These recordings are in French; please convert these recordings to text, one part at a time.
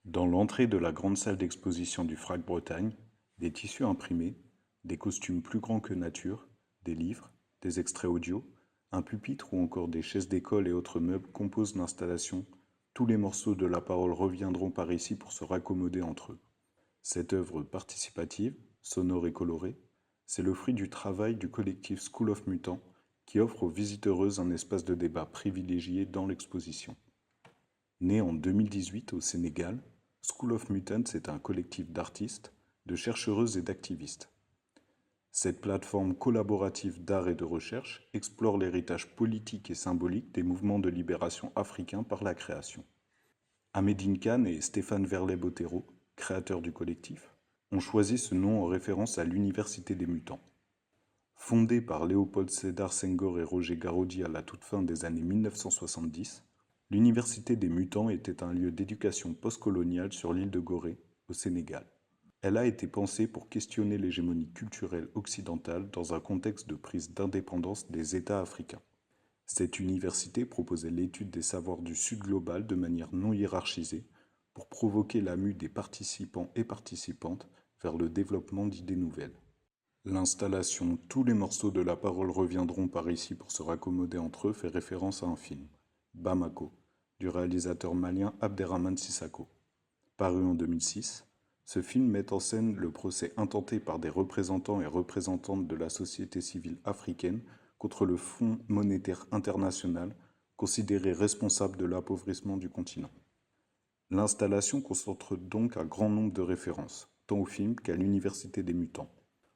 Dans l'entrée de la grande salle d'exposition du FRAC Bretagne, des tissus imprimés, des costumes plus grands que nature, des livres, des extraits audio, un pupitre ou encore des chaises d'école et autres meubles composent l'installation. Tous les morceaux de la parole reviendront par ici pour se raccommoder entre eux. Cette œuvre participative, sonore et colorée, c'est le fruit du travail du collectif School of Mutants qui offre aux visiteuses un espace de débat privilégié dans l'exposition. Né en 2018 au Sénégal, School of Mutants est un collectif d'artistes, de chercheuses et d'activistes. Cette plateforme collaborative d'art et de recherche explore l'héritage politique et symbolique des mouvements de libération africains par la création. Amédine Kane et Stéphane Verlet-Bottero, créateurs du collectif, ont choisi ce nom en référence à l'Université des Mutants. Fondée par Léopold Sédar Senghor et Roger Garaudy à la toute fin des années 1970, l'Université des Mutants était un lieu d'éducation postcoloniale sur l'île de Gorée, au Sénégal. Elle a été pensée pour questionner l'hégémonie culturelle occidentale dans un contexte de prise d'indépendance des États africains. Cette université proposait l'étude des savoirs du Sud global de manière non hiérarchisée pour provoquer la mue des participants et participantes vers le développement d'idées nouvelles. L'installation « Tous les morceaux de la parole reviendront par ici pour se raccommoder entre eux » fait référence à un film, Bamako, du réalisateur malien Abderrahmane Sissako. Paru en 2006, ce film met en scène le procès intenté par des représentants et représentantes de la société civile africaine contre le Fonds monétaire international, considéré responsable de l'appauvrissement du continent. L'installation concentre donc un grand nombre de références, tant au film qu'à l'Université des Mutants.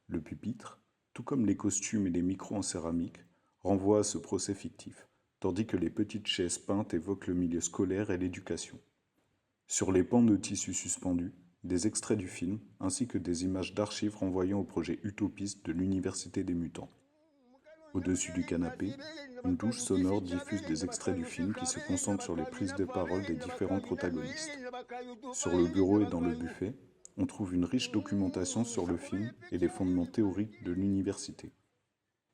Le pupitre, tout comme les costumes et les micros en céramique, renvoient à ce procès fictif, tandis que les petites chaises peintes évoquent le milieu scolaire et l'éducation. Sur les pans de tissu suspendus, des extraits du film, ainsi que des images d'archives renvoyant au projet utopiste de l'Université des Mutants. Au-dessus du canapé, une douche sonore diffuse des extraits du film qui se concentrent sur les prises de parole des différents protagonistes. Sur le bureau et dans le buffet, on trouve une riche documentation sur le film et les fondements théoriques de l'université.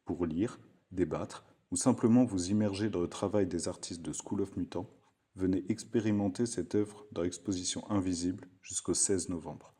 Pour lire, débattre ou simplement vous immerger dans le travail des artistes de School of Mutants, venez expérimenter cette œuvre dans l'exposition Invisible jusqu'au 16 novembre.